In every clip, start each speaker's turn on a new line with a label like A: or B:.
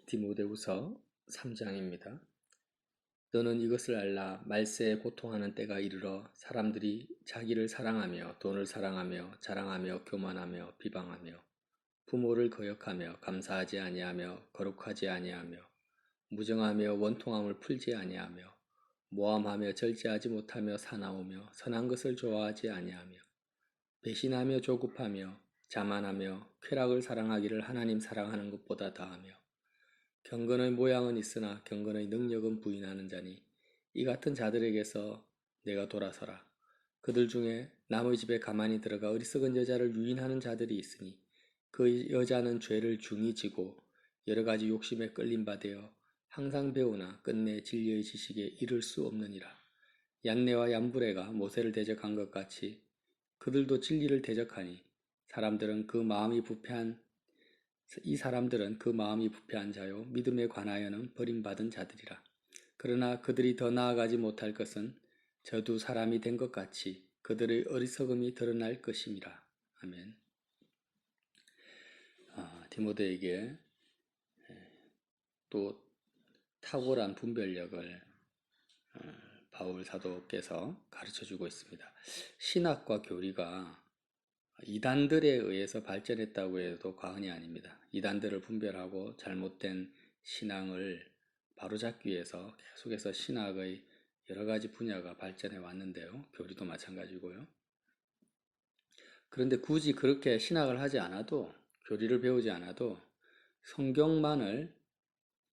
A: 디모데후서 3장입니다. 너는 이것을 알라. 말세에 고통하는 때가 이르러 사람들이 자기를 사랑하며 돈을 사랑하며 자랑하며 교만하며 비방하며 부모를 거역하며 감사하지 아니하며 거룩하지 아니하며 무정하며 원통함을 풀지 아니하며 모함하며 절제하지 못하며 사나우며 선한 것을 좋아하지 아니하며 배신하며 조급하며 자만하며 쾌락을 사랑하기를 하나님 사랑하는 것보다 더하며 경건의 모양은 있으나 경건의 능력은 부인하는 자니 이 같은 자들에게서 내가 돌아서라. 그들 중에 남의 집에 가만히 들어가 어리석은 여자를 유인하는 자들이 있으니 그 여자는 죄를 중히 지고 여러 가지 욕심에 끌림 받되어 항상 배우나 끝내 진리의 지식에 이를 수 없느니라. 얀네와 얀브레가 모세를 대적한 것 같이 그들도 진리를 대적하니 이 사람들은 그 마음이 부패한 자요 믿음에 관하여는 버림받은 자들이라. 그러나 그들이 더 나아가지 못할 것은 저 두 사람이 된 것 같이 그들의 어리석음이 드러날 것임이라. 아멘. 디모데에게 또 탁월한 분별력을 바울 사도께서 가르쳐주고 있습니다. 신학과 교리가 이단들에 의해서 발전했다고 해도 과언이 아닙니다. 이단들을 분별하고 잘못된 신앙을 바로잡기 위해서 계속해서 신학의 여러 가지 분야가 발전해 왔는데요. 교리도 마찬가지고요. 그런데 굳이 그렇게 신학을 하지 않아도, 교리를 배우지 않아도 성경만을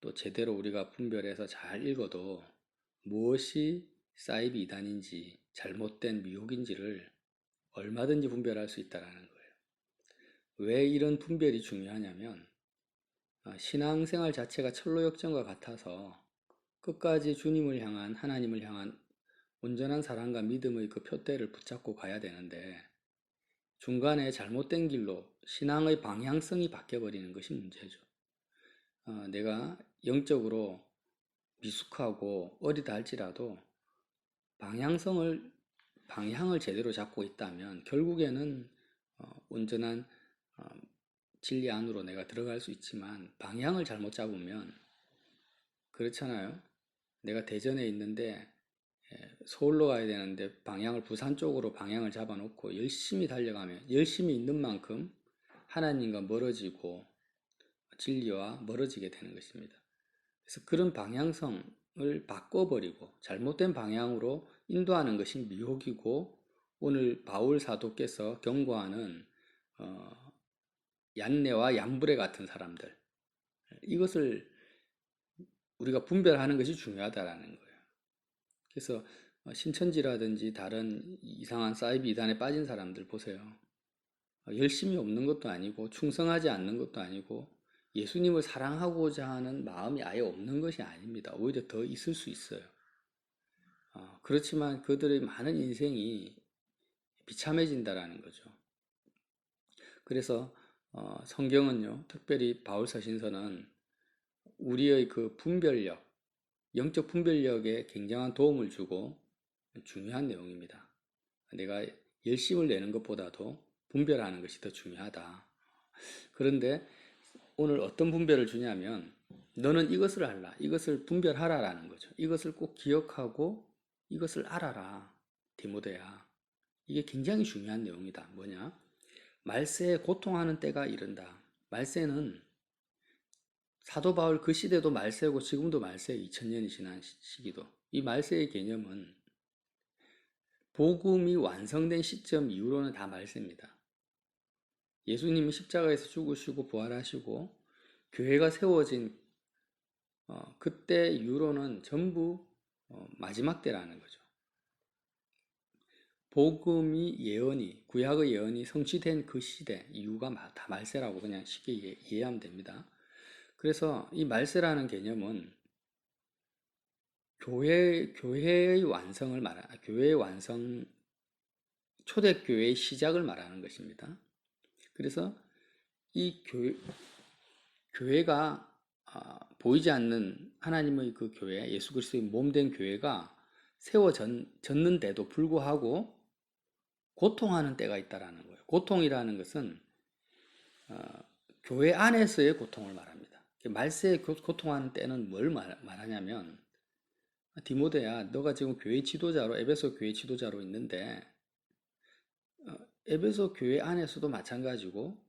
A: 또 제대로 우리가 분별해서 잘 읽어도 무엇이 사이비 이단인지 잘못된 미혹인지를 얼마든지 분별할 수 있다는 거예요. 왜 이런 분별이 중요하냐면 신앙생활 자체가 철로역전과 같아서 끝까지 주님을 향한, 하나님을 향한 온전한 사랑과 믿음의 그 표대를 붙잡고 가야 되는데 중간에 잘못된 길로 신앙의 방향성이 바뀌어버리는 것이 문제죠. 내가 영적으로 미숙하고 어리다 할지라도 방향을 제대로 잡고 있다면 결국에는 온전한 진리 안으로 내가 들어갈 수 있지만 방향을 잘못 잡으면 그렇잖아요. 내가 대전에 있는데 서울로 가야 되는데 부산 쪽으로 방향을 잡아놓고 열심히 달려가면 열심히 있는 만큼 하나님과 멀어지고 진리와 멀어지게 되는 것입니다. 그래서 그런 방향성을 바꿔버리고 잘못된 방향으로 인도하는 것이 미혹이고 오늘 바울 사도께서 경고하는 얀네와 얀브레 같은 사람들, 이것을 우리가 분별하는 것이 중요하다라는 거예요. 그래서 신천지라든지 다른 이상한 사이비 이단에 빠진 사람들 보세요. 열심히 없는 것도 아니고 충성하지 않는 것도 아니고 예수님을 사랑하고자 하는 마음이 아예 없는 것이 아닙니다. 오히려 더 있을 수 있어요. 그렇지만 그들의 많은 인생이 비참해진다라는 거죠. 그래서 성경은요, 특별히 바울 서신서는 우리의 그 분별력, 영적 분별력에 굉장한 도움을 주고 중요한 내용입니다. 내가 열심을 내는 것보다도 분별하는 것이 더 중요하다. 그런데 오늘 어떤 분별을 주냐면 너는 이것을 알라, 이것을 분별하라라는 거죠. 이것을 꼭 기억하고 이것을 알아라, 디모데야. 이게 굉장히 중요한 내용이다. 뭐냐? 말세에 고통하는 때가 이른다. 말세는 사도 바울 그 시대도 말세고 지금도 말세 2000년이 지난 시기도 이 말세의 개념은 복음이 완성된 시점 이후로는 다 말세입니다. 예수님이 십자가에서 죽으시고 부활하시고 교회가 세워진 그때 이후로는 전부 마지막 때라는 거죠. 복음이 구약의 예언이 성취된 그 시대 이후가 다 말세라고 그냥 쉽게 이해하면 됩니다. 그래서 이 말세라는 개념은 교회의 완성을 교회의 완성, 초대교회의 시작을 말하는 것입니다. 그래서 이 교회가 보이지 않는 하나님의 그 교회, 예수 그리스도의 몸된 교회가 세워졌는데도 불구하고 고통하는 때가 있다라는 거예요. 고통이라는 것은 교회 안에서의 고통을 말합니다. 말세에 고통하는 때는 뭘 말하냐면, 디모데야, 너가 지금 교회 지도자로, 에베소 교회 지도자로 있는데, 에베소 교회 안에서도 마찬가지고,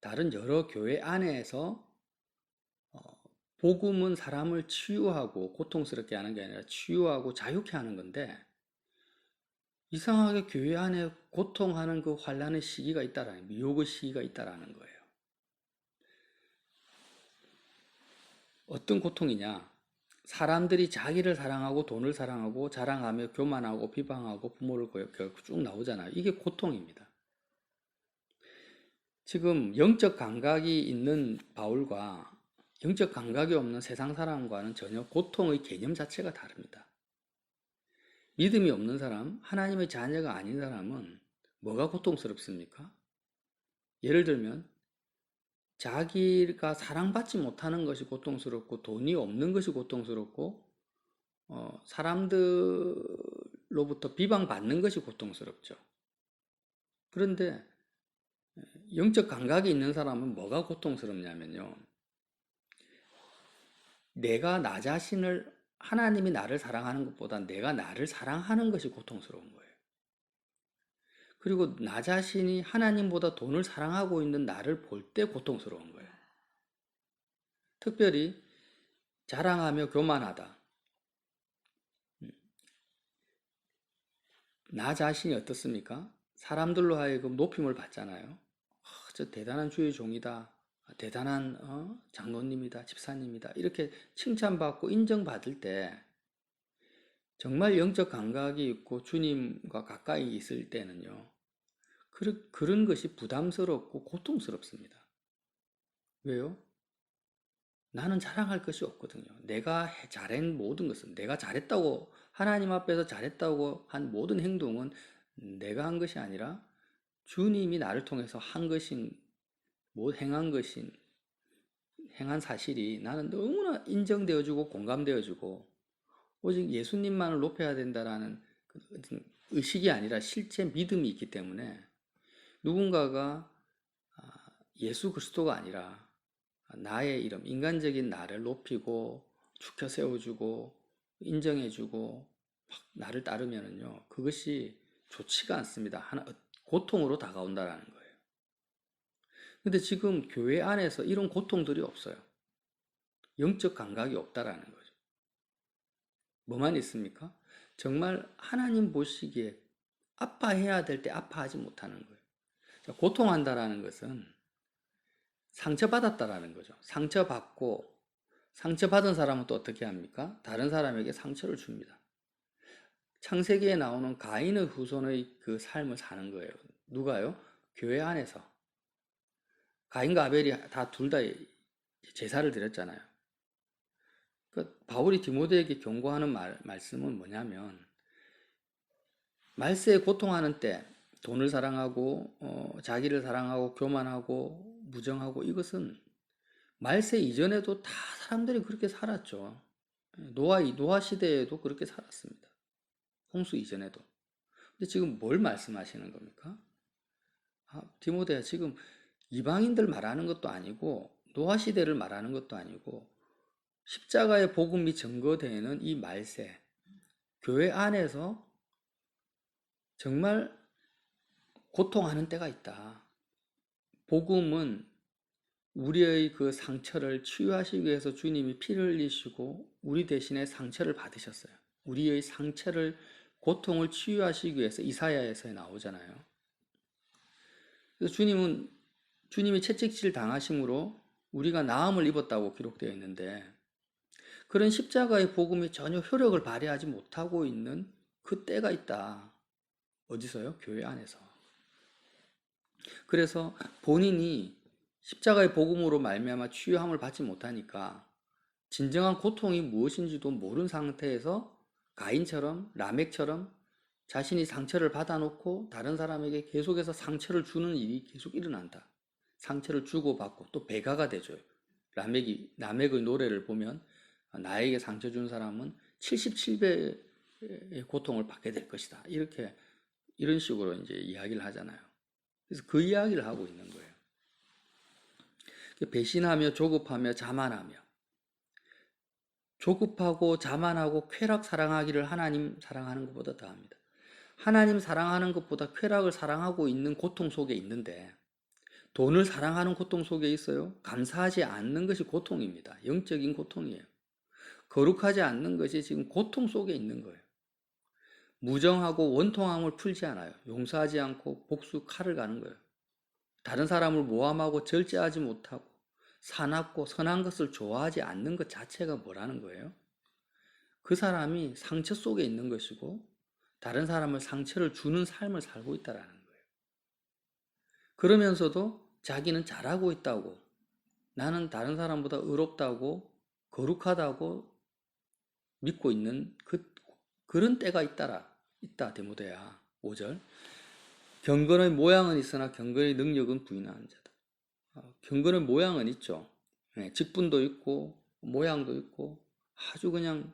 A: 다른 여러 교회 안에서 복음은 사람을 치유하고 고통스럽게 하는 게 아니라 치유하고 자유케 하는 건데, 이상하게 교회 안에 고통하는 그 환란의 시기가 있다라는, 미혹의 시기가 있다라는 거예요. 어떤 고통이냐? 사람들이 자기를 사랑하고 돈을 사랑하고 자랑하며 교만하고 비방하고 부모를 거역하고 쭉 나오잖아요. 이게 고통입니다. 지금 영적 감각이 있는 바울과 영적 감각이 없는 세상 사람과는 전혀 고통의 개념 자체가 다릅니다. 믿음이 없는 사람, 하나님의 자녀가 아닌 사람은 뭐가 고통스럽습니까? 예를 들면 자기가 사랑받지 못하는 것이 고통스럽고 돈이 없는 것이 고통스럽고 사람들로부터 비방받는 것이 고통스럽죠. 그런데 영적 감각이 있는 사람은 뭐가 고통스럽냐면요. 내가 나 자신을 하나님이 나를 사랑하는 것보다 내가 나를 사랑하는 것이 고통스러운 거예요. 그리고 나 자신이 하나님보다 돈을 사랑하고 있는 나를 볼 때 고통스러운 거예요. 특별히 자랑하며 교만하다. 나 자신이 어떻습니까? 사람들로 하여금 높임을 받잖아요. 저 대단한 주의 종이다. 대단한 장로님이다. 집사님이다. 이렇게 칭찬받고 인정받을 때 정말 영적 감각이 있고 주님과 가까이 있을 때는요. 그런 것이 부담스럽고 고통스럽습니다. 왜요? 나는 자랑할 것이 없거든요. 내가 잘한 모든 것은 내가 잘했다고 하나님 앞에서 잘했다고 한 모든 행동은 내가 한 것이 아니라 주님이 나를 통해서 한 것인 행한 것인 행한 사실이 나는 너무나 인정되어주고 공감되어주고 오직 예수님만을 높여야 된다라는 의식이 아니라 실제 믿음이 있기 때문에 누군가가 예수 그리스도가 아니라 나의 이름, 인간적인 나를 높이고 축혀 세워주고 인정해주고 막 나를 따르면은요 그것이 좋지가 않습니다. 고통으로 다가온다라는 거예요. 근데 지금 교회 안에서 이런 고통들이 없어요. 영적 감각이 없다라는 거죠. 뭐만 있습니까? 정말 하나님 보시기에 아파해야 될 때 아파하지 못하는 거예요. 고통한다라는 것은 상처받았다라는 거죠. 상처받은 사람은 또 어떻게 합니까? 다른 사람에게 상처를 줍니다. 창세기에 나오는 가인의 후손의 그 삶을 사는 거예요. 누가요? 교회 안에서. 가인과 아벨이 둘 다 제사를 드렸잖아요. 바울이 디모데에게 경고하는 말씀은 뭐냐면 말세에 고통하는 때 돈을 사랑하고 자기를 사랑하고 교만하고 무정하고 이것은 말세 이전에도 다 사람들이 그렇게 살았죠. 노아 시대에도 그렇게 살았습니다. 홍수 이전에도. 근데 지금 뭘 말씀하시는 겁니까? 디모데야 지금 이방인들 말하는 것도 아니고 노아 시대를 말하는 것도 아니고 십자가의 복음이 증거되는 이 말세 교회 안에서 정말 고통하는 때가 있다. 복음은 우리의 그 상처를 치유하시기 위해서 주님이 피를 흘리시고 우리 대신에 상처를 받으셨어요. 우리의 상처를 고통을 치유하시기 위해서 이사야에서 나오잖아요. 그래서 주님이 채찍질 당하심으로 우리가 나음을 입었다고 기록되어 있는데 그런 십자가의 복음이 전혀 효력을 발휘하지 못하고 있는 그 때가 있다. 어디서요? 교회 안에서. 그래서 본인이 십자가의 복음으로 말미암아 치유함을 받지 못하니까 진정한 고통이 무엇인지도 모르는 상태에서 가인처럼 라멕처럼 자신이 상처를 받아놓고 다른 사람에게 계속해서 상처를 주는 일이 계속 일어난다. 상처를 주고받고 또 배가가 되죠. 라멕의 노래를 보면 나에게 상처 준 사람은 77배의 고통을 받게 될 것이다. 이런 식으로 이제 이야기를 하잖아요. 그래서 그 이야기를 하고 있는 거예요. 배신하며 조급하며 자만하며. 조급하고 자만하고 쾌락 사랑하기를 하나님 사랑하는 것보다 더합니다. 하나님 사랑하는 것보다 쾌락을 사랑하고 있는 고통 속에 있는데, 돈을 사랑하는 고통 속에 있어요. 감사하지 않는 것이 고통입니다. 영적인 고통이에요. 거룩하지 않는 것이 지금 고통 속에 있는 거예요. 무정하고 원통함을 풀지 않아요. 용서하지 않고 복수 칼을 가는 거예요. 다른 사람을 모함하고 절제하지 못하고 사납고 선한 것을 좋아하지 않는 것 자체가 뭐라는 거예요? 그 사람이 상처 속에 있는 것이고 다른 사람을 상처를 주는 삶을 살고 있다는 거예요. 그러면서도 자기는 잘하고 있다고, 나는 다른 사람보다 의롭다고 거룩하다고 믿고 있는 그런 때가 있다. 디모데야. 5절. 경건의 모양은 있으나 경건의 능력은 부인하는 자다. 경건의 모양은 있죠. 직분도 있고 모양도 있고 아주 그냥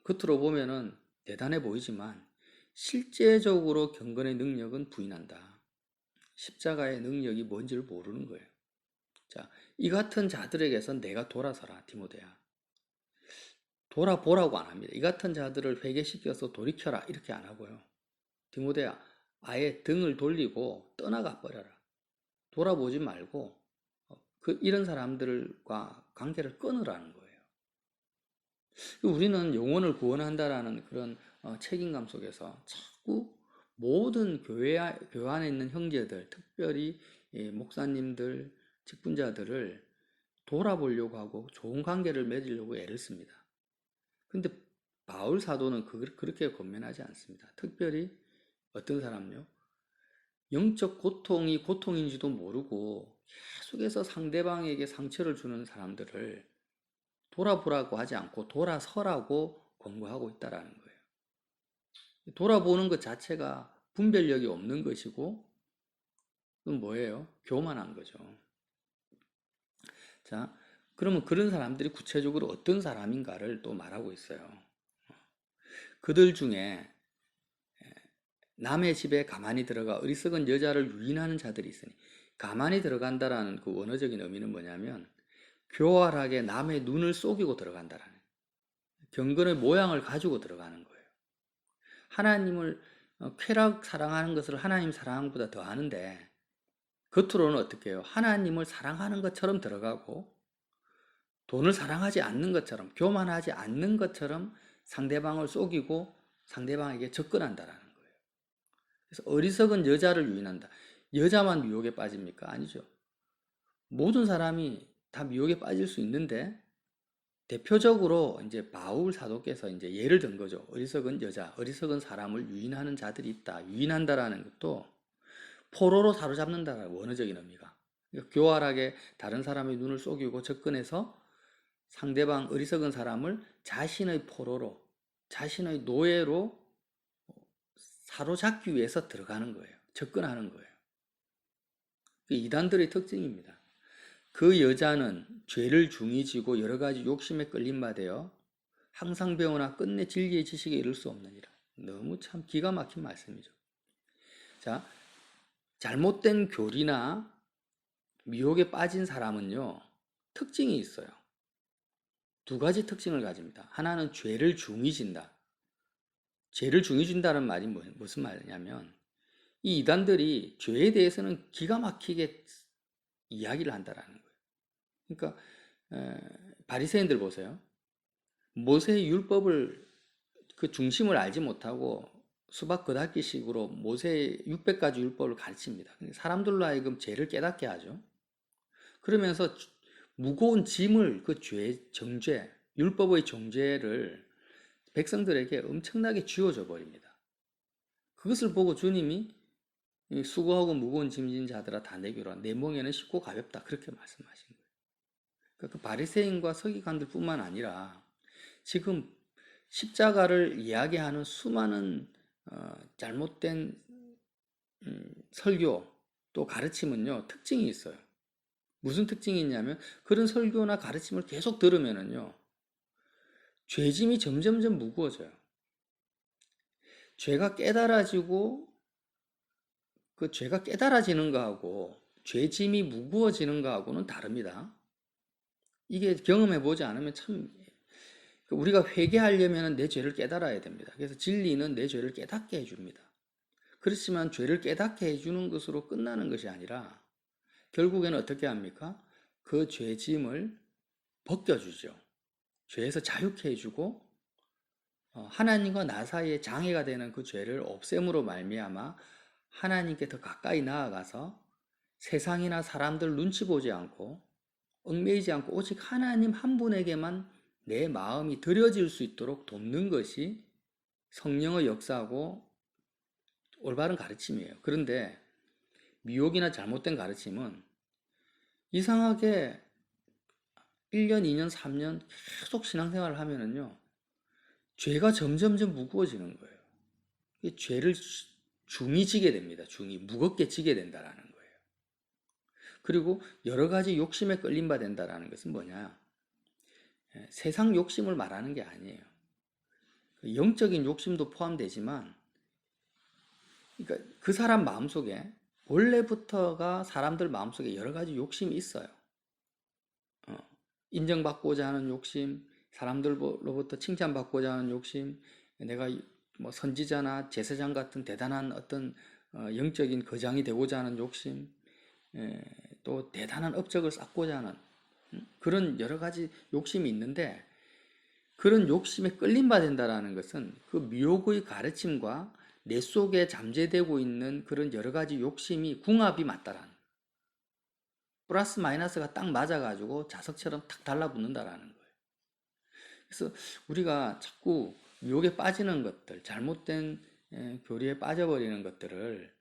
A: 겉으로 보면은 대단해 보이지만 실제적으로 경건의 능력은 부인한다. 십자가의 능력이 뭔지를 모르는 거예요. 자, 이 같은 자들에게서 내가 돌아서라, 디모데야. 돌아보라고 안 합니다. 이 같은 자들을 회개시켜서 돌이켜라 이렇게 안 하고요. 디모데야, 아예 등을 돌리고 떠나가 버려라. 돌아보지 말고 이런 사람들과 관계를 끊으라는 거예요. 우리는 영혼을 구원한다라는 그런 책임감 속에서 자꾸 모든 교회 안에 있는 형제들, 특별히 목사님들, 직분자들을 돌아보려고 하고 좋은 관계를 맺으려고 애를 씁니다. 근데 바울 사도는 그렇게 권면하지 않습니다. 특별히 어떤 사람요? 영적 고통이 고통인지도 모르고 계속해서 상대방에게 상처를 주는 사람들을 돌아보라고 하지 않고 돌아서라고 권고하고 있다라는 거예요. 돌아보는 것 자체가 분별력이 없는 것이고, 그건 뭐예요? 교만한 거죠. 자, 그러면 그런 사람들이 구체적으로 어떤 사람인가를 또 말하고 있어요. 그들 중에 남의 집에 가만히 들어가 어리석은 여자를 유인하는 자들이 있으니, 가만히 들어간다라는 그 원어적인 의미는 뭐냐면 교활하게 남의 눈을 속이고 들어간다라는, 경건의 모양을 가지고 들어가는 거예요. 하나님을 쾌락 사랑하는 것을 하나님 사랑하는 것보다 더 하는데 겉으로는 어떻게 해요? 하나님을 사랑하는 것처럼 들어가고 돈을 사랑하지 않는 것처럼, 교만하지 않는 것처럼 상대방을 속이고 상대방에게 접근한다라는 거예요. 그래서 어리석은 여자를 유인한다. 여자만 미혹에 빠집니까? 아니죠. 모든 사람이 다 미혹에 빠질 수 있는데, 대표적으로 이제 바울 사도께서 이제 예를 든 거죠. 어리석은 여자, 어리석은 사람을 유인하는 자들이 있다. 유인한다라는 것도 포로로 사로잡는다라는 원어적인 의미가. 그러니까 교활하게 다른 사람의 눈을 속이고 접근해서 상대방 어리석은 사람을 자신의 포로로, 자신의 노예로 사로잡기 위해서 들어가는 거예요. 접근하는 거예요. 이단들의 특징입니다. 그 여자는 죄를 중히 지고 여러 가지 욕심에 끌림 받아요. 항상 배우나 끝내 진리의 지식에 이를 수 없느니라. 너무 참 기가 막힌 말씀이죠. 자, 잘못된 교리나 미혹에 빠진 사람은요, 특징이 있어요. 두 가지 특징을 가집니다. 하나는 죄를 중히 진다. 죄를 중히 진다는 말이 무슨 말이냐면, 이 이단들이 죄에 대해서는 기가 막히게 이야기를 한다라는 거예요. 그러니까 바리새인들 보세요. 모세의 율법을 그 중심을 알지 못하고 수박 겉핥기식으로 모세의 600가지 율법을 가르칩니다. 사람들로 하여금 죄를 깨닫게 하죠. 그러면서 무거운 짐을, 그 정죄, 율법의 정죄를 백성들에게 엄청나게 쥐어줘 버립니다. 그것을 보고 주님이 수고하고 무거운 짐진 자들아 다 내게로 내 멍에는 쉽고 가볍다, 그렇게 말씀하신 거예요. 그러니까 그 바리새인과 서기관들 뿐만 아니라 지금 십자가를 이야기하는 수많은 잘못된 설교 또 가르침은요, 특징이 있어요. 무슨 특징이 있냐면, 그런 설교나 가르침을 계속 들으면은요, 죄짐이 점점점 무거워져요. 죄가 깨달아지고, 그 죄가 깨달아지는 거하고 죄짐이 무거워지는 거하고는 다릅니다.
B: 이게 경험해 보지 않으면 참 우리가 회개하려면 내 죄를 깨달아야 됩니다. 그래서 진리는 내 죄를 깨닫게 해줍니다. 그렇지만 죄를 깨닫게 해주는 것으로 끝나는 것이 아니라 결국에는 어떻게 합니까? 그 죄짐을 벗겨주죠. 죄에서 자유케 해주고 하나님과 나 사이에 장애가 되는 그 죄를 없앰으로 말미암아 하나님께 더 가까이 나아가서 세상이나 사람들 눈치 보지 않고 얽매이지 않고 오직 하나님 한 분에게만 내 마음이 드려질 수 있도록 돕는 것이 성령의 역사하고 올바른 가르침이에요. 그런데 미혹이나 잘못된 가르침은 이상하게 1년, 2년, 3년 계속 신앙생활을 하면은요, 죄가 점점점 무거워지는 거예요. 죄를 중히 지게 됩니다. 중히 무겁게 지게 된다라는 거예요. 그리고 여러 가지 욕심에 끌림 바 된다라는 것은 뭐냐? 세상 욕심을 말하는 게 아니에요. 영적인 욕심도 포함되지만, 그러니까 그 사람 마음속에 원래부터가 사람들 마음속에 여러 가지 욕심이 있어요. 인정받고자 하는 욕심, 사람들로부터 칭찬받고자 하는 욕심, 내가 뭐 선지자나 제사장 같은 대단한 어떤 영적인 거장이 되고자 하는 욕심, 또 대단한 업적을 쌓고자 하는 그런 여러 가지 욕심이 있는데 그런 욕심에 끌림받 된다라는 것은 그 미혹의 가르침과 내 속에 잠재되고 있는 그런 여러 가지 욕심이 궁합이 맞다라는 플러스 마이너스가 딱 맞아가지고 자석처럼 탁 달라붙는다라는 거예요. 그래서 우리가 자꾸 미혹에 빠지는 것들, 잘못된 교리에 빠져버리는 것들을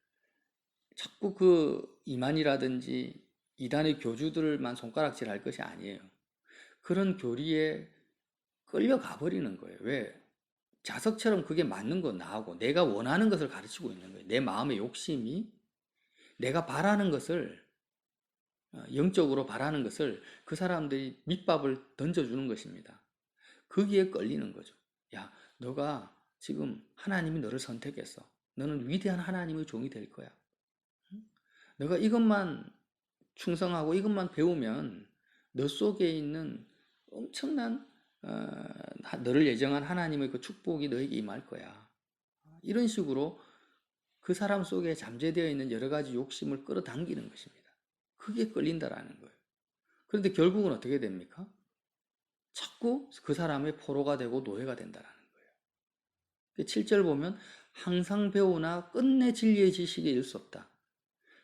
B: 자꾸 그 이만이라든지 이단의 교주들만 손가락질 할 것이 아니에요. 그런 교리에 끌려가 버리는 거예요. 왜? 자석처럼 그게 맞는 거 나하고 내가 원하는 것을 가르치고 있는 거예요. 내 마음의 욕심이 내가 바라는 것을 영적으로 바라는 것을 그 사람들이 밑밥을 던져주는 것입니다. 거기에 끌리는 거죠. 야, 너가 지금 하나님이 너를 선택했어. 너는 위대한 하나님의 종이 될 거야. 너가 이것만 충성하고 이것만 배우면 너 속에 있는 엄청난 너를 예정한 하나님의 그 축복이 너에게 임할 거야. 이런 식으로 그 사람 속에 잠재되어 있는 여러 가지 욕심을 끌어당기는 것입니다. 그게 끌린다라는 거예요. 그런데 결국은 어떻게 됩니까? 자꾸 그 사람의 포로가 되고 노예가 된다라는 거예요. 7절 보면 항상 배우나 끝내 진리의 지식에 이를 수 없다.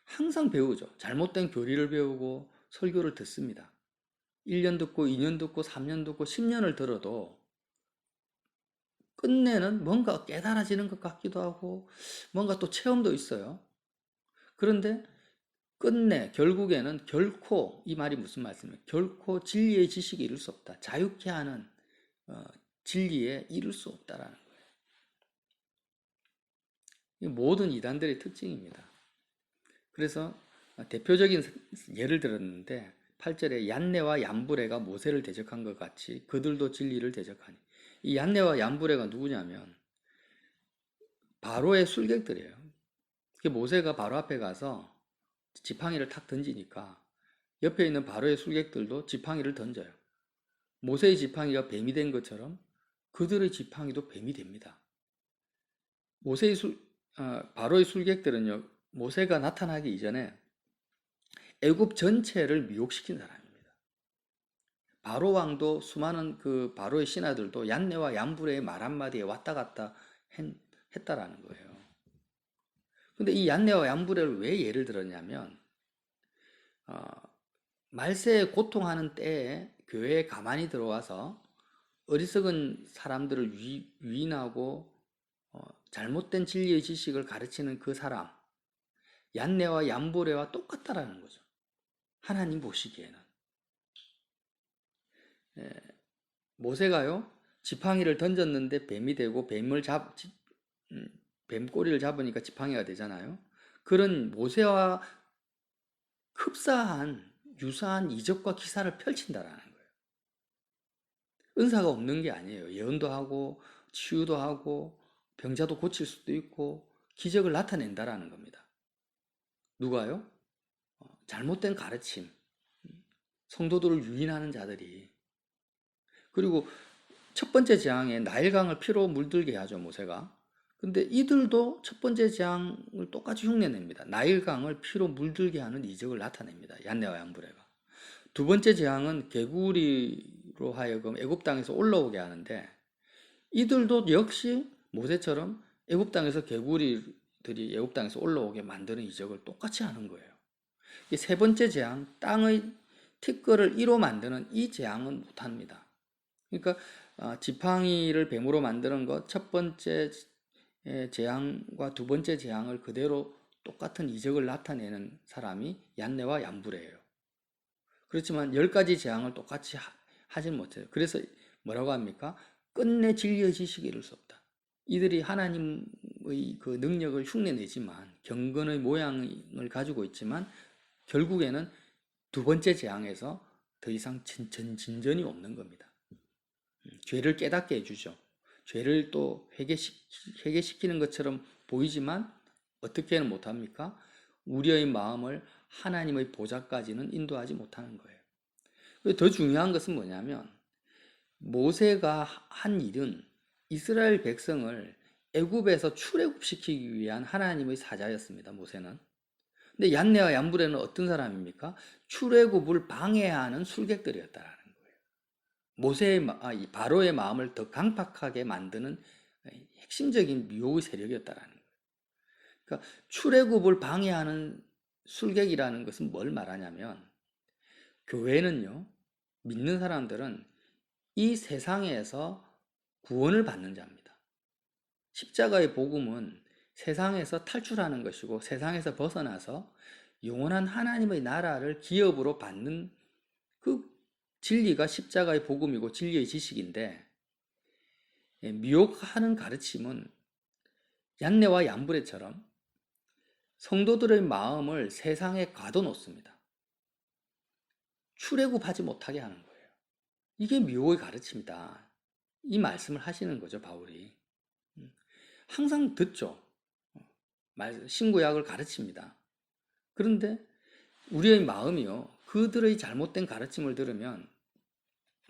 B: 항상 배우죠. 잘못된 교리를 배우고 설교를 듣습니다. 1년 듣고 2년 듣고 3년 듣고 10년을 들어도 끝내는 뭔가 깨달아지는 것 같기도 하고 뭔가 또 체험도 있어요. 그런데 끝내 결국에는 결코 이 말이 무슨 말씀이에요? 결코 진리의 지식에 이를 수 없다. 자유케 하는 진리에 이를 수 없다라는 거예요. 이 모든 이단들의 특징입니다. 그래서 대표적인 예를 들었는데 8절에 얀네와 얀브레가 모세를 대적한 것 같이 그들도 진리를 대적하니 이 얀네와 얀브레가 누구냐면 바로의 술객들이에요. 모세가 바로 앞에 가서 지팡이를 탁 던지니까 옆에 있는 바로의 술객들도 지팡이를 던져요. 모세의 지팡이가 뱀이 된 것처럼 그들의 지팡이도 뱀이 됩니다. 바로의 술객들은요, 모세가 나타나기 이전에 애굽 전체를 미혹시킨 사람입니다. 바로 왕도 수많은 그 바로의 신하들도 얀네와 얀브레의 말 한마디에 왔다 갔다 했다라는 거예요. 근데 이 얀네와 얀브레를 왜 예를 들었냐면 말세에 고통하는 때에 교회에 가만히 들어와서 어리석은 사람들을 유인하고 잘못된 진리의 지식을 가르치는 그 사람 얀네와 얀브레와 똑같다라는 거죠. 하나님 보시기에는 모세가요 지팡이를 던졌는데 뱀이 되고 뱀 꼬리를 잡으니까 지팡이가 되잖아요. 그런 모세와 흡사한 유사한 이적과 기사를 펼친다라는 거예요. 은사가 없는 게 아니에요. 예언도 하고 치유도 하고 병자도 고칠 수도 있고 기적을 나타낸다라는 겁니다. 누가요? 잘못된 가르침, 성도들을 유인하는 자들이. 그리고 첫 번째 재앙에 나일강을 피로 물들게 하죠, 모세가. 근데 이들도 첫 번째 재앙을 똑같이 흉내냅니다. 나일강을 피로 물들게 하는 이적을 나타냅니다. 얀네와 얀브레가. 두 번째 재앙은 개구리로 하여금 애굽 땅에서 올라오게 하는데, 이들도 역시 모세처럼 애굽 땅에서 개구리들이 애굽 땅에서 올라오게 만드는 이적을 똑같이 하는 거예요. 이 세 번째 재앙, 땅의 티끌을 이로 만드는 이 재앙은 못합니다. 그러니까 지팡이를 뱀으로 만드는 것, 첫 번째 재앙과 두 번째 재앙을 그대로 똑같은 이적을 나타내는 사람이 얀네와 얀브레예요. 그렇지만 10가지 재앙을 똑같이 하진 못해요. 그래서 뭐라고 합니까? 끝내 진리의 지식이 이룰 수 없다. 이들이 하나님의 그 능력을 흉내내지만, 경건의 모양을 가지고 있지만 결국에는 두 번째 재앙에서 더 이상 진전이 없는 겁니다. 죄를 깨닫게 해주죠. 죄를 또 회개시키는 것처럼 보이지만 어떻게는 못합니까? 우리의 마음을 하나님의 보좌까지는 인도하지 못하는 거예요. 더 중요한 것은 뭐냐면, 모세가 한 일은 이스라엘 백성을 애굽에서 출애굽시키기 위한 하나님의 사자였습니다. 모세는. 근데 얀네와 얀브레는 어떤 사람입니까? 출애굽을 방해하는 술객들이었다라는 거예요. 바로의 마음을 더 강팍하게 만드는 핵심적인 미혹의 세력이었다라는 거예요. 그러니까 출애굽을 방해하는 술객이라는 것은 뭘 말하냐면, 교회는요, 믿는 사람들은 이 세상에서 구원을 받는 자입니다. 십자가의 복음은 세상에서 탈출하는 것이고, 세상에서 벗어나서 영원한 하나님의 나라를 기업으로 받는 그 진리가 십자가의 복음이고 진리의 지식인데, 미혹하는 가르침은 얀네와 얀브레처럼 성도들의 마음을 세상에 가둬놓습니다. 출애굽하지 못하게 하는 거예요. 이게 미혹의 가르침이다. 이 말씀을 하시는 거죠, 바울이. 항상 듣죠. 신구약을 가르칩니다. 그런데 우리의 마음이요, 그들의 잘못된 가르침을 들으면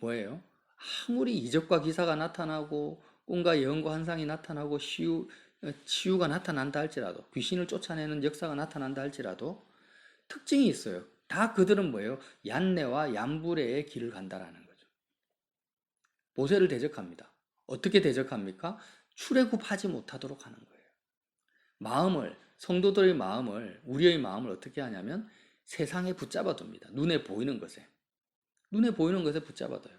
B: 뭐예요? 아무리 이적과 기사가 나타나고 꿈과 예언과 환상이 나타나고 치유가 나타난다 할지라도, 귀신을 쫓아내는 역사가 나타난다 할지라도 특징이 있어요. 다 그들은 뭐예요? 얀네와 얀브레의 길을 간다라는 거죠. 모세를 대적합니다. 어떻게 대적합니까? 출애굽하지 못하도록 하는 거예요. 성도들의 마음을, 우리의 마음을 어떻게 하냐면 세상에 붙잡아 둡니다. 눈에 보이는 것에 붙잡아둬요.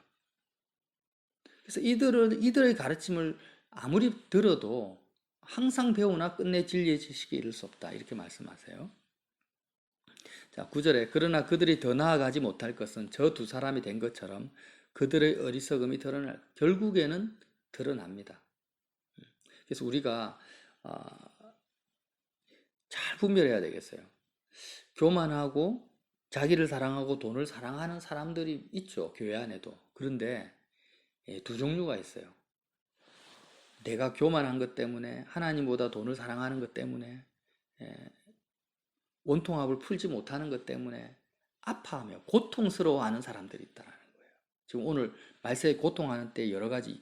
B: 그래서 이들의 가르침을 아무리 들어도 항상 배우나 끝내 진리의 지식에 이를 수 없다, 이렇게 말씀하세요. 자, 9절에 그러나 그들이 더 나아가지 못할 것은 저 두 사람이 된 것처럼 그들의 어리석음이 결국에는 드러납니다. 그래서 우리가 잘 분별해야 되겠어요. 교만하고 자기를 사랑하고 돈을 사랑하는 사람들이 있죠, 교회 안에도. 그런데 두 종류가 있어요. 내가 교만한 것 때문에, 하나님보다 돈을 사랑하는 것 때문에, 원통합을 풀지 못하는 것 때문에 아파하며 고통스러워하는 사람들이 있다는 거예요. 지금 오늘 말세에 고통하는 때 여러 가지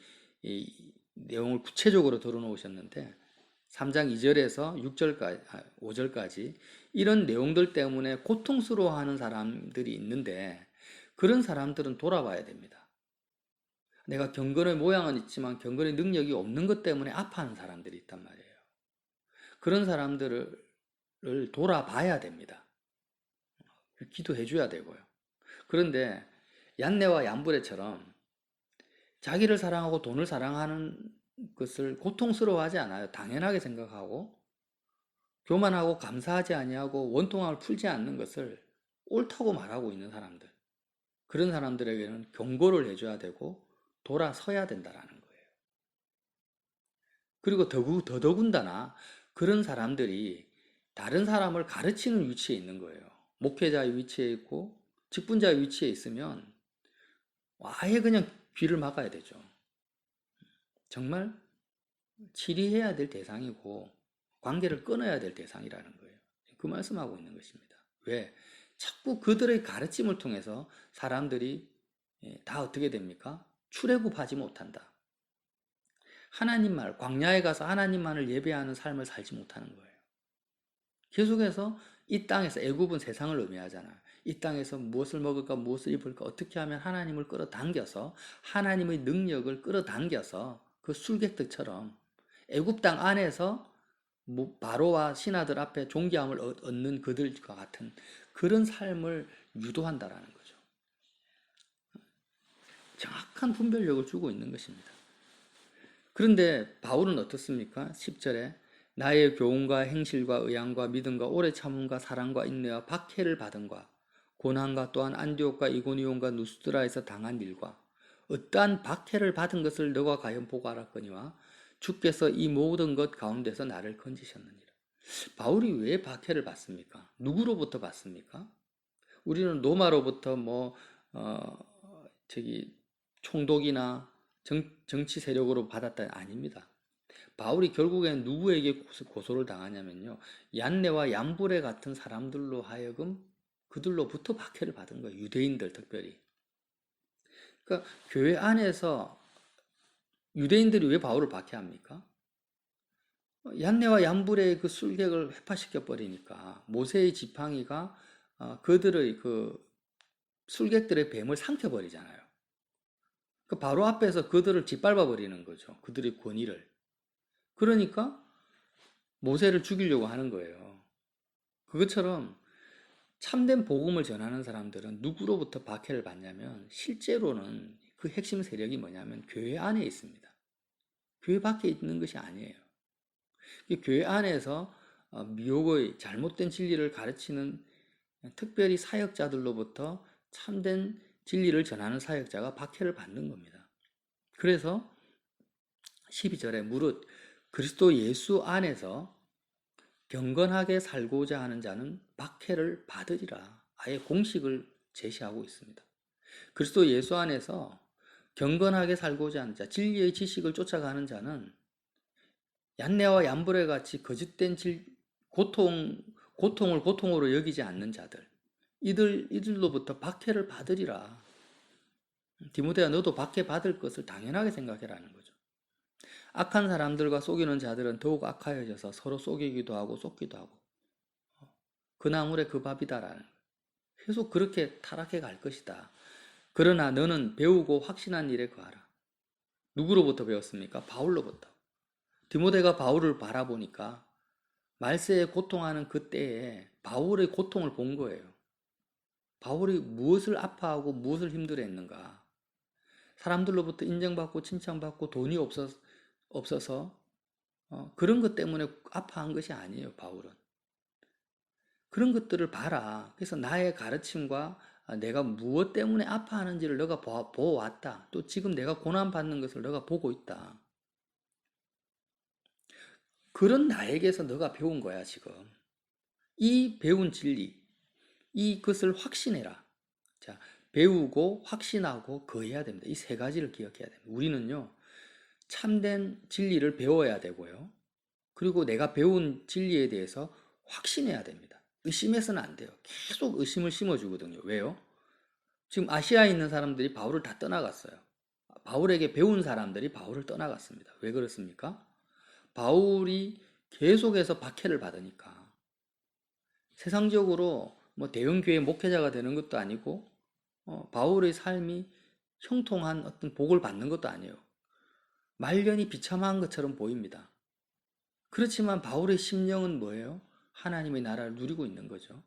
B: 내용을 구체적으로 들어놓으셨는데, 3장 2절에서 5절까지 이런 내용들 때문에 고통스러워하는 사람들이 있는데, 그런 사람들은 돌아봐야 됩니다. 내가 경건의 모양은 있지만 경건의 능력이 없는 것 때문에 아파하는 사람들이 있단 말이에요. 그런 사람들을 돌아봐야 됩니다. 기도해 줘야 되고요. 그런데 얀네와 얀브레처럼 자기를 사랑하고 돈을 사랑하는 것을 고통스러워하지 않아요. 당연하게 생각하고 교만하고 감사하지 아니하고 원통함을 풀지 않는 것을 옳다고 말하고 있는 사람들, 그런 사람들에게는 경고를 해줘야 되고 돌아서야 된다라는 거예요. 그리고 더더군다나 그런 사람들이 다른 사람을 가르치는 위치에 있는 거예요. 목회자의 위치에 있고 직분자의 위치에 있으면 아예 그냥 귀를 막아야 되죠. 정말 치리해야 될 대상이고 관계를 끊어야 될 대상이라는 거예요. 그 말씀하고 있는 것입니다. 왜? 자꾸 그들의 가르침을 통해서 사람들이 다 어떻게 됩니까? 출애굽하지 못한다. 하나님 말, 광야에 가서 하나님만을 예배하는 삶을 살지 못하는 거예요. 계속해서 이 땅에서, 애굽은 세상을 의미하잖아요. 이 땅에서 무엇을 먹을까, 무엇을 입을까, 어떻게 하면 하나님을 끌어당겨서 하나님의 능력을 끌어당겨서 그 술객들처럼 애굽 땅 안에서 바로와 신하들 앞에 존귀함을 얻는 그들과 같은 그런 삶을 유도한다라는 거죠. 정확한 분별력을 주고 있는 것입니다. 그런데 바울은 어떻습니까? 10절에 나의 교훈과 행실과 의향과 믿음과 오래 참음과 사랑과 인내와 박해를 받은과 고난과 또한 안디옥과 이고니온과 누스드라에서 당한 일과 어떠한 박해를 받은 것을 너가 과연 보고 알았거니와 주께서 이 모든 것 가운데서 나를 건지셨느니라. 바울이 왜 박해를 받습니까? 누구로부터 받습니까? 우리는 로마로부터 총독이나 정치 세력으로 받았다 아닙니다. 바울이 결국엔 누구에게 고소를 당하냐면요. 얀네와 얀브레 같은 사람들로 하여금 그들로부터 박해를 받은 거예요. 유대인들 특별히. 그러니까 교회 안에서 유대인들이 왜 바울을 박해합니까? 얀네와 얀브레의 그 술객을 회파시켜 버리니까 모세의 지팡이가 그들의 그 술객들의 뱀을 삼켜 버리잖아요. 그 바로 앞에서 그들을 짓밟아 버리는 거죠. 그들의 권위를. 그러니까 모세를 죽이려고 하는 거예요. 그것처럼 참된 복음을 전하는 사람들은 누구로부터 박해를 받냐면 실제로는 그 핵심 세력이 뭐냐면 교회 안에 있습니다. 교회 밖에 있는 것이 아니에요. 교회 안에서 미혹의 잘못된 진리를 가르치는 특별히 사역자들로부터 참된 진리를 전하는 사역자가 박해를 받는 겁니다. 그래서 12절에 무릇 그리스도 예수 안에서 경건하게 살고자 하는 자는 박해를 받으리라. 아예 공식을 제시하고 있습니다. 그리스도 예수 안에서 경건하게 살고자 하는 자, 진리의 지식을 쫓아가는 자는 얀네와 얀브레 같이 거짓된 고통을 고통으로 여기지 않는 자들, 이들로부터 박해를 받으리라. 디모데야, 너도 박해 받을 것을 당연하게 생각해라는 거죠. 악한 사람들과 속이는 자들은 더욱 악하여져서 서로 속이기도 하고 속기도 하고 그 나물에 그 밥이다라는 거예요. 계속 그렇게 타락해 갈 것이다. 그러나 너는 배우고 확신한 일에 거하라. 누구로부터 배웠습니까? 바울로부터. 디모데가 바울을 바라보니까 말세에 고통하는 그 때에 바울의 고통을 본 거예요. 바울이 무엇을 아파하고 무엇을 힘들어했는가. 사람들로부터 인정받고 칭찬받고 돈이 없어서 그런 것 때문에 아파한 것이 아니에요. 바울은. 그런 것들을 봐라. 그래서 나의 가르침과 내가 무엇 때문에 아파하는지를 너가 보아왔다. 또 지금 내가 고난받는 것을 너가 보고 있다. 그런 나에게서 너가 배운 거야, 지금. 이 배운 진리, 이것을 확신해라. 자, 배우고 확신하고 거해야 됩니다. 이 세 가지를 기억해야 됩니다. 우리는요, 참된 진리를 배워야 되고요. 그리고 내가 배운 진리에 대해서 확신해야 됩니다. 의심해서는 안 돼요. 계속 의심을 심어주거든요. 왜요? 지금 아시아에 있는 사람들이 바울을 다 떠나갔어요. 바울에게 배운 사람들이 바울을 떠나갔습니다. 왜 그렇습니까? 바울이 계속해서 박해를 받으니까. 세상적으로 대형 교회 목회자가 되는 것도 아니고 바울의 삶이 형통한 어떤 복을 받는 것도 아니에요. 말년이 비참한 것처럼 보입니다. 그렇지만 바울의 심령은 뭐예요? 하나님의 나라를 누리고 있는 거죠.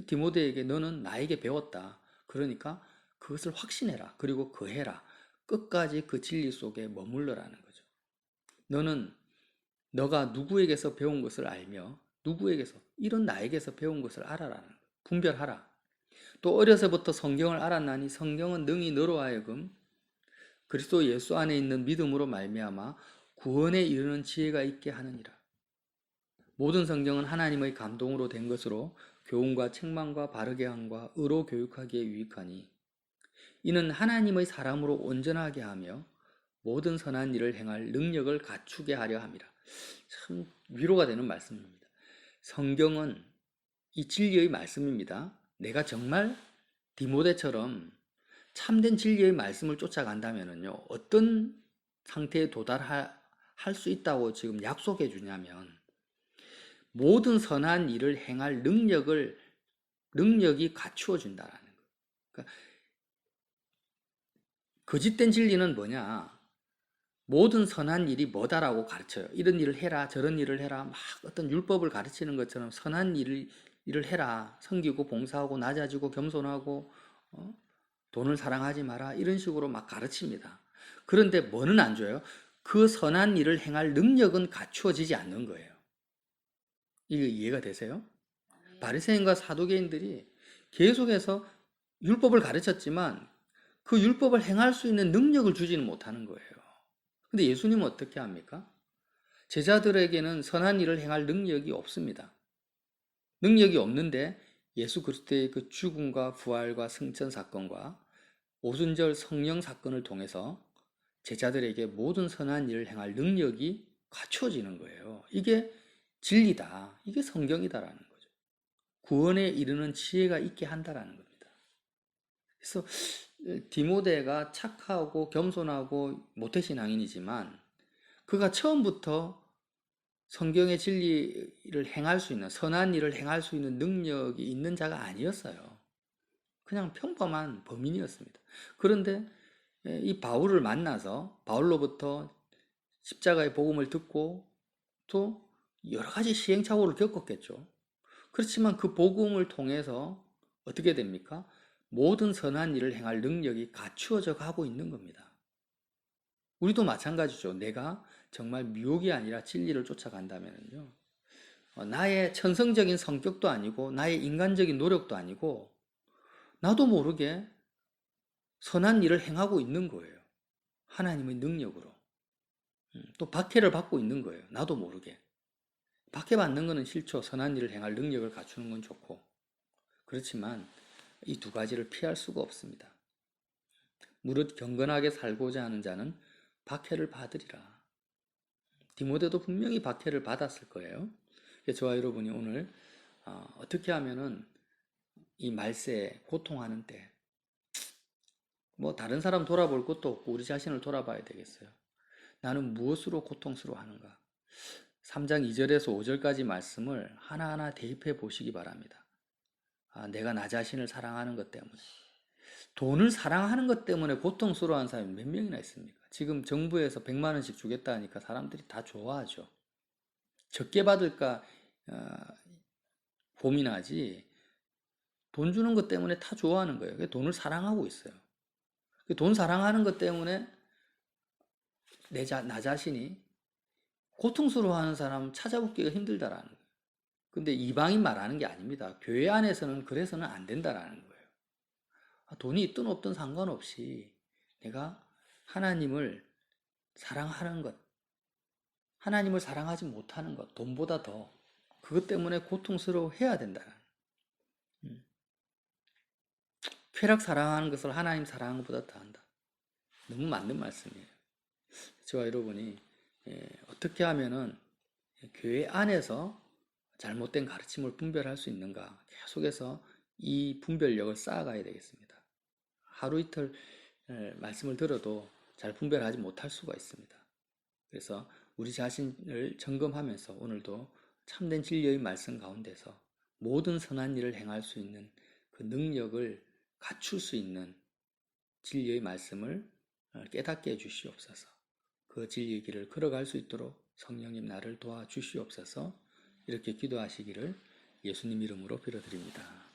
B: 디모데에게 너는 나에게 배웠다. 그러니까 그것을 확신해라. 그리고 거해라. 끝까지 그 진리 속에 머물러라는 거죠. 너는 너가 누구에게서 배운 것을 알며 누구에게서 이런 나에게서 배운 것을 알아라는 거예요. 분별하라. 또 어려서부터 성경을 알았나니 성경은 능히 너로 하여금 그리스도 예수 안에 있는 믿음으로 말미암아 구원에 이르는 지혜가 있게 하느니라. 모든 성경은 하나님의 감동으로 된 것으로 교훈과 책망과 바르게 함과 의로 교육하기에 유익하니 이는 하나님의 사람으로 온전하게 하며 모든 선한 일을 행할 능력을 갖추게 하려 함이라. 참 위로가 되는 말씀입니다. 성경은 이 진리의 말씀입니다. 내가 정말 디모데처럼 참된 진리의 말씀을 쫓아간다면요, 어떤 상태에 도달할 수 있다고 지금 약속해 주냐면, 모든 선한 일을 행할 능력이 갖추어진다라는 거예요. 그러니까 거짓된 진리는 뭐냐? 모든 선한 일이 뭐다라고 가르쳐요. 이런 일을 해라, 저런 일을 해라, 막 어떤 율법을 가르치는 것처럼 선한 일을 해라, 섬기고 봉사하고 낮아지고 겸손하고 돈을 사랑하지 마라, 이런 식으로 막 가르칩니다. 그런데 뭐는 안 줘요? 그 선한 일을 행할 능력은 갖추어지지 않는 거예요. 이게 이해가 되세요? 바리새인과 사두개인들이 계속해서 율법을 가르쳤지만 그 율법을 행할 수 있는 능력을 주지는 못하는 거예요. 근데 예수님은 어떻게 합니까? 제자들에게는 선한 일을 행할 능력이 없습니다. 능력이 없는데 예수 그리스도의 그 죽음과 부활과 승천 사건과 오순절 성령 사건을 통해서 제자들에게 모든 선한 일을 행할 능력이 갖춰지는 거예요. 이게 진리다. 이게 성경이다라는 거죠. 구원에 이르는 지혜가 있게 한다라는 겁니다. 그래서 디모데가 착하고 겸손하고 모태신앙인이지만 그가 처음부터 성경의 진리를 행할 수 있는, 선한 일을 행할 수 있는 능력이 있는 자가 아니었어요. 그냥 평범한 범인이었습니다. 그런데 이 바울을 만나서 바울로부터 십자가의 복음을 듣고 또 여러 가지 시행착오를 겪었겠죠. 그렇지만 그 복음을 통해서 어떻게 됩니까? 모든 선한 일을 행할 능력이 갖추어져 가고 있는 겁니다. 우리도 마찬가지죠. 내가 정말 미혹이 아니라 진리를 쫓아간다면요, 나의 천성적인 성격도 아니고 나의 인간적인 노력도 아니고 나도 모르게 선한 일을 행하고 있는 거예요. 하나님의 능력으로. 또 박해를 받고 있는 거예요. 나도 모르게. 박해받는 것은 싫죠. 선한 일을 행할 능력을 갖추는 건 좋고. 그렇지만 이 두 가지를 피할 수가 없습니다. 무릇 경건하게 살고자 하는 자는 박해를 받으리라. 디모데도 분명히 박해를 받았을 거예요. 저와 여러분이 오늘 어떻게 하면은 이 말세에 고통하는 때, 뭐 다른 사람 돌아볼 것도 없고 우리 자신을 돌아봐야 되겠어요. 나는 무엇으로 고통스러워하는가? 3장 2절에서 5절까지 말씀을 하나하나 대입해 보시기 바랍니다. 내가 나 자신을 사랑하는 것 때문에, 돈을 사랑하는 것 때문에 고통스러워하는 사람이 몇 명이나 있습니까? 지금 정부에서 100만 원씩 주겠다 하니까 사람들이 다 좋아하죠. 적게 받을까 고민하지, 돈 주는 것 때문에 다 좋아하는 거예요. 돈을 사랑하고 있어요. 돈 사랑하는 것 때문에 나 자신이 고통스러워하는 사람 찾아보기가 힘들다라는 거예요. 근데 이방인 말하는 게 아닙니다. 교회 안에서는 그래서는 안 된다라는 거예요. 돈이 있든 없든 상관없이 내가 하나님을 사랑하는 것, 하나님을 사랑하지 못하는 것, 돈보다 더 그것 때문에 고통스러워해야 된다. 쾌락 사랑하는 것을 하나님 사랑하는 것보다 더한다. 너무 맞는 말씀이에요. 저와 여러분이 어떻게 하면은 교회 안에서 잘못된 가르침을 분별할 수 있는가, 계속해서 이 분별력을 쌓아가야 되겠습니다. 하루 이틀 말씀을 들어도 잘 분별하지 못할 수가 있습니다. 그래서 우리 자신을 점검하면서 오늘도 참된 진리의 말씀 가운데서 모든 선한 일을 행할 수 있는 그 능력을 갖출 수 있는 진리의 말씀을 깨닫게 해주시옵소서. 그 진리의 길을 걸어갈 수 있도록 성령님 나를 도와주시옵소서. 이렇게 기도하시기를 예수님 이름으로 빌어드립니다.